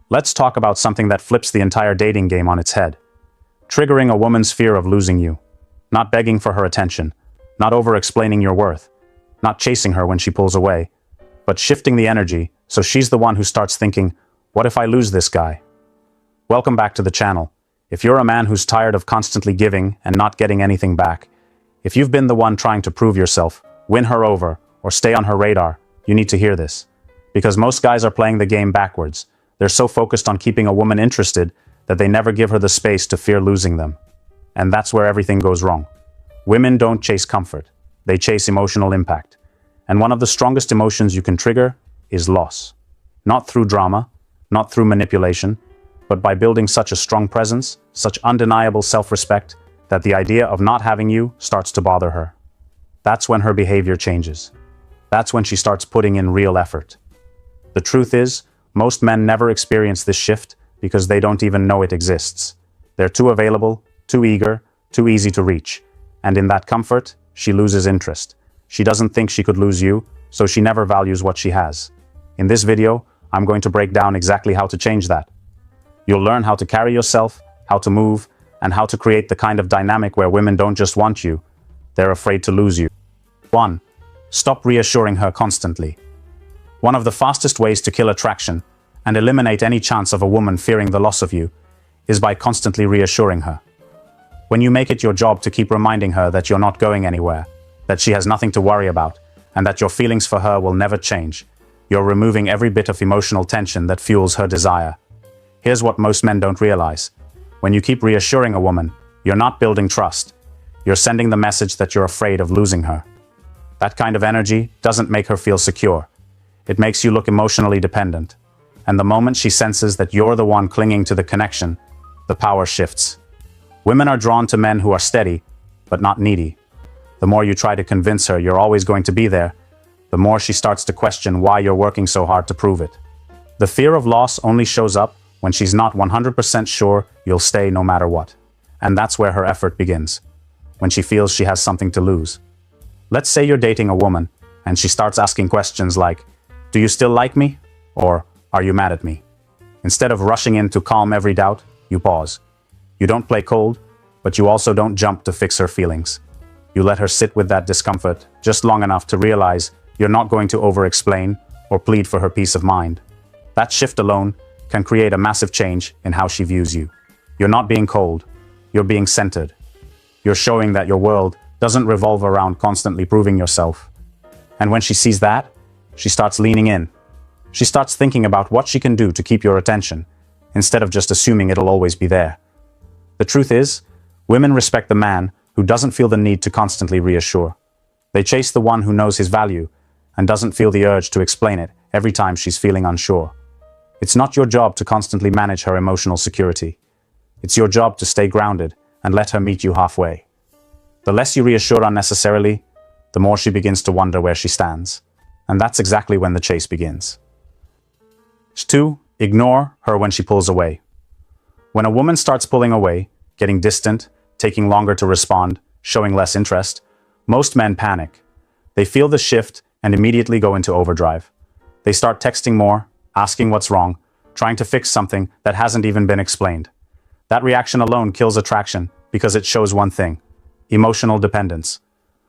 Let's talk about something that flips the entire dating game on its head. Triggering a woman's fear of losing you. Not begging for her attention. Not over-explaining your worth. Not chasing her when she pulls away. But shifting the energy so she's the one who starts thinking, what if I lose this guy? Welcome back to the channel. If you're a man who's tired of constantly giving and not getting anything back, if you've been the one trying to prove yourself, win her over, or stay on her radar, you need to hear this. Because most guys are playing the game backwards. They're so focused on keeping a woman interested that they never give her the space to fear losing them. And that's where everything goes wrong. Women don't chase comfort. They chase emotional impact. And one of the strongest emotions you can trigger is loss. Not through drama, not through manipulation, but by building such a strong presence, such undeniable self-respect, that the idea of not having you starts to bother her. That's when her behavior changes. That's when she starts putting in real effort. The truth is, most men never experience this shift because they don't even know it exists. They're too available, too eager, too easy to reach. And in that comfort, she loses interest. She doesn't think she could lose you, so she never values what she has. In this video, I'm going to break down exactly how to change that. You'll learn how to carry yourself, how to move, and how to create the kind of dynamic where women don't just want you, they're afraid to lose you. 1. Stop reassuring her constantly. One of the fastest ways to kill attraction and eliminate any chance of a woman fearing the loss of you is by constantly reassuring her. When you make it your job to keep reminding her that you're not going anywhere, that she has nothing to worry about, and that your feelings for her will never change, you're removing every bit of emotional tension that fuels her desire. Here's what most men don't realize. When you keep reassuring a woman, you're not building trust. You're sending the message that you're afraid of losing her. That kind of energy doesn't make her feel secure. It makes you look emotionally dependent. And the moment she senses that you're the one clinging to the connection, the power shifts. Women are drawn to men who are steady, but not needy. The more you try to convince her you're always going to be there, the more she starts to question why you're working so hard to prove it. The fear of loss only shows up when she's not 100% sure you'll stay no matter what. And that's where her effort begins. When she feels she has something to lose. Let's say you're dating a woman, and she starts asking questions like, do you still like me? Or, are you mad at me? Instead of rushing in to calm every doubt, you pause. You don't play cold, but you also don't jump to fix her feelings. You let her sit with that discomfort just long enough to realize you're not going to over-explain or plead for her peace of mind. That shift alone can create a massive change in how she views you. You're not being cold, you're being centered. You're showing that your world doesn't revolve around constantly proving yourself. And when she sees that, she starts leaning in. She starts thinking about what she can do to keep your attention, instead of just assuming it'll always be there. The truth is, women respect the man who doesn't feel the need to constantly reassure. They chase the one who knows his value and doesn't feel the urge to explain it every time she's feeling unsure. It's not your job to constantly manage her emotional security. It's your job to stay grounded and let her meet you halfway. The less you reassure unnecessarily, the more she begins to wonder where she stands. And that's exactly when the chase begins. 2. Ignore her when she pulls away. When a woman starts pulling away, getting distant, taking longer to respond, showing less interest, most men panic. They feel the shift and immediately go into overdrive. They start texting more, asking what's wrong, trying to fix something that hasn't even been explained. That reaction alone kills attraction because it shows one thing: emotional dependence.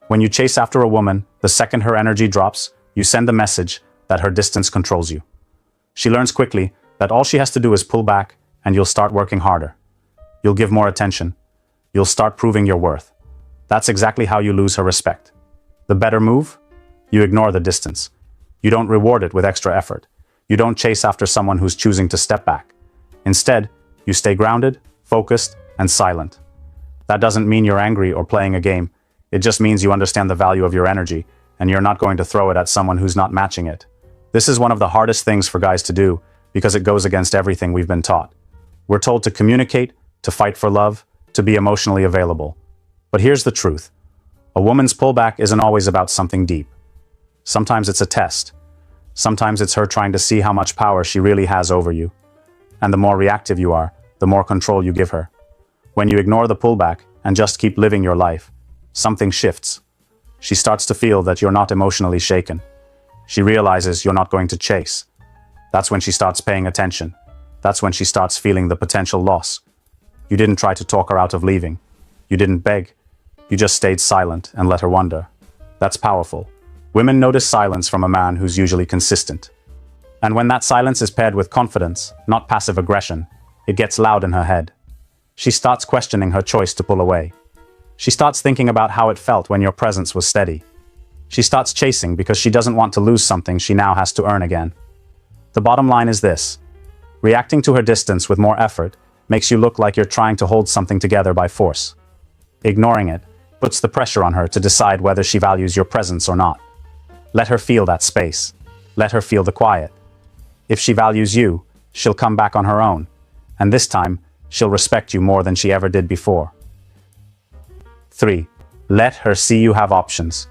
When you chase after a woman, the second her energy drops, you send the message that her distance controls you. She learns quickly that all she has to do is pull back, and you'll start working harder. You'll give more attention. You'll start proving your worth. That's exactly how you lose her respect. The better move? You ignore the distance. You don't reward it with extra effort. You don't chase after someone who's choosing to step back. Instead, you stay grounded, focused, and silent. That doesn't mean you're angry or playing a game. It just means you understand the value of your energy, and you're not going to throw it at someone who's not matching it. This is one of the hardest things for guys to do because it goes against everything we've been taught. We're told to communicate, to fight for love, to be emotionally available. But here's the truth. A woman's pullback isn't always about something deep. Sometimes it's a test. Sometimes it's her trying to see how much power she really has over you. And the more reactive you are, the more control you give her. When you ignore the pullback and just keep living your life, something shifts. She starts to feel that you're not emotionally shaken. She realizes you're not going to chase. That's when she starts paying attention. That's when she starts feeling the potential loss. You didn't try to talk her out of leaving. You didn't beg. You just stayed silent and let her wonder. That's powerful. Women notice silence from a man who's usually consistent. And when that silence is paired with confidence, not passive aggression, it gets loud in her head. She starts questioning her choice to pull away. She starts thinking about how it felt when your presence was steady. She starts chasing because she doesn't want to lose something she now has to earn again. The bottom line is this: reacting to her distance with more effort makes you look like you're trying to hold something together by force. Ignoring it puts the pressure on her to decide whether she values your presence or not. Let her feel that space. Let her feel the quiet. If she values you, she'll come back on her own. And this time, she'll respect you more than she ever did before. 3. Let her see you have options.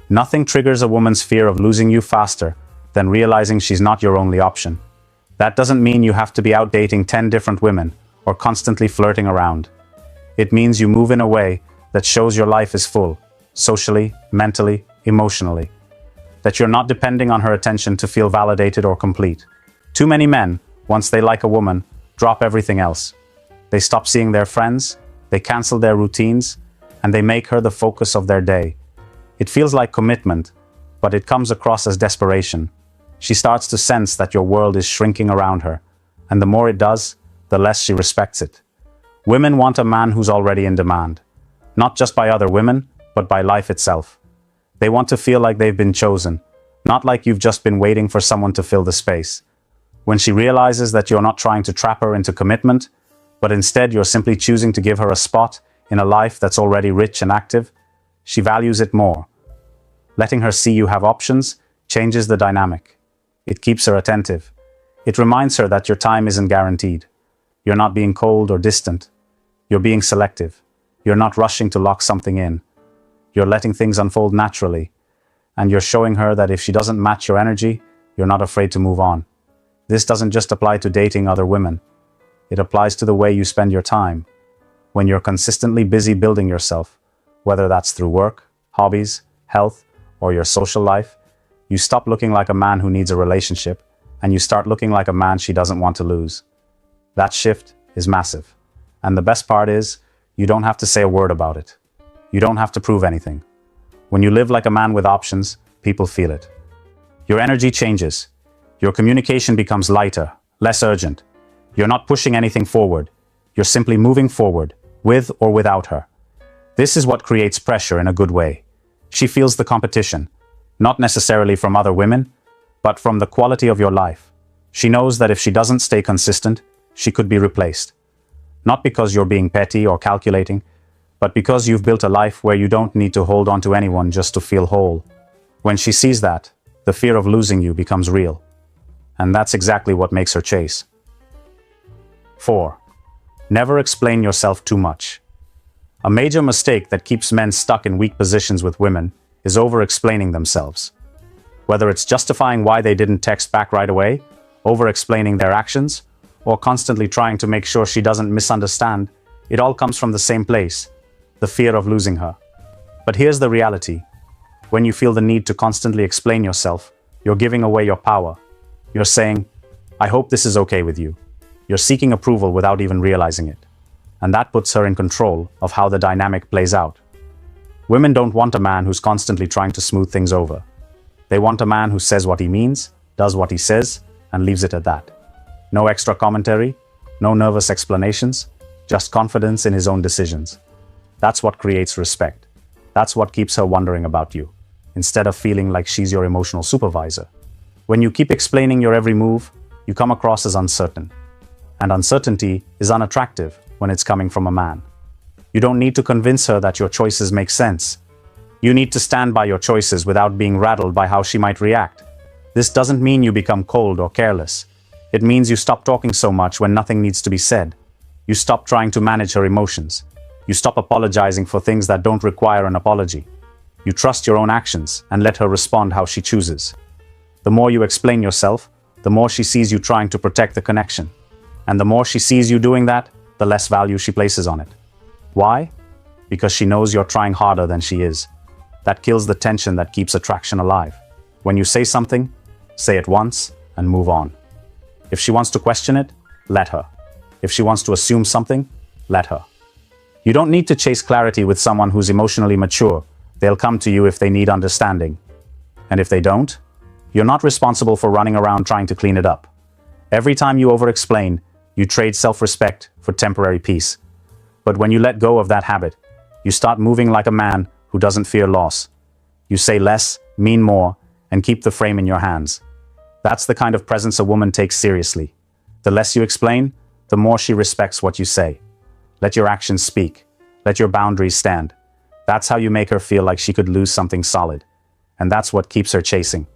Nothing triggers a woman's fear of losing you faster than realizing she's not your only option. That doesn't mean you have to be out dating 10 different women or constantly flirting around. It means you move in a way that shows your life is full, socially, mentally, emotionally. That you're not depending on her attention to feel validated or complete. Too many men, once they like a woman, drop everything else. They stop seeing their friends, they cancel their routines, and they make her the focus of their day. It feels like commitment, but it comes across as desperation. She starts to sense that your world is shrinking around her, and the more it does, the less she respects it. Women want a man who's already in demand, not just by other women, but by life itself. They want to feel like they've been chosen, not like you've just been waiting for someone to fill the space. When she realizes that you're not trying to trap her into commitment, but instead you're simply choosing to give her a spot in a life that's already rich and active, she values it more. Letting her see you have options changes the dynamic. It keeps her attentive. It reminds her that your time isn't guaranteed. You're not being cold or distant. You're being selective. You're not rushing to lock something in. You're letting things unfold naturally. And you're showing her that if she doesn't match your energy, you're not afraid to move on. This doesn't just apply to dating other women. It applies to the way you spend your time. When you're consistently busy building yourself, whether that's through work, hobbies, health, or your social life, you stop looking like a man who needs a relationship, and you start looking like a man she doesn't want to lose. That shift is massive. And the best part is, you don't have to say a word about it. You don't have to prove anything. When you live like a man with options, people feel it. Your energy changes. Your communication becomes lighter, less urgent. You're not pushing anything forward. You're simply moving forward, with or without her. This is what creates pressure in a good way. She feels the competition, not necessarily from other women, but from the quality of your life. She knows that if she doesn't stay consistent, she could be replaced. Not because you're being petty or calculating, but because you've built a life where you don't need to hold on to anyone just to feel whole. When she sees that, the fear of losing you becomes real. And that's exactly what makes her chase. 4. Never explain yourself too much. A major mistake that keeps men stuck in weak positions with women is over-explaining themselves. Whether it's justifying why they didn't text back right away, over-explaining their actions, or constantly trying to make sure she doesn't misunderstand, it all comes from the same place, the fear of losing her. But here's the reality. When you feel the need to constantly explain yourself, you're giving away your power. You're saying, "I hope this is okay with you." You're seeking approval without even realizing it. And that puts her in control of how the dynamic plays out. Women don't want a man who's constantly trying to smooth things over. They want a man who says what he means, does what he says, and leaves it at that. No extra commentary, no nervous explanations, just confidence in his own decisions. That's what creates respect. That's what keeps her wondering about you, instead of feeling like she's your emotional supervisor. When you keep explaining your every move, you come across as uncertain. And uncertainty is unattractive when it's coming from a man. You don't need to convince her that your choices make sense. You need to stand by your choices without being rattled by how she might react. This doesn't mean you become cold or careless. It means you stop talking so much when nothing needs to be said. You stop trying to manage her emotions. You stop apologizing for things that don't require an apology. You trust your own actions and let her respond how she chooses. The more you explain yourself, the more she sees you trying to protect the connection. And the more she sees you doing that, the less value she places on it. Why? Because she knows you're trying harder than she is. That kills the tension that keeps attraction alive. When you say something, say it once and move on. If she wants to question it, let her. If she wants to assume something, let her. You don't need to chase clarity with someone who's emotionally mature. They'll come to you if they need understanding. And if they don't, you're not responsible for running around trying to clean it up. Every time you over-explain, you trade self-respect for temporary peace. But when you let go of that habit, you start moving like a man who doesn't fear loss. You say less, mean more, and keep the frame in your hands. That's the kind of presence a woman takes seriously. The less you explain, the more she respects what you say. Let your actions speak. Let your boundaries stand. That's how you make her feel like she could lose something solid. And that's what keeps her chasing.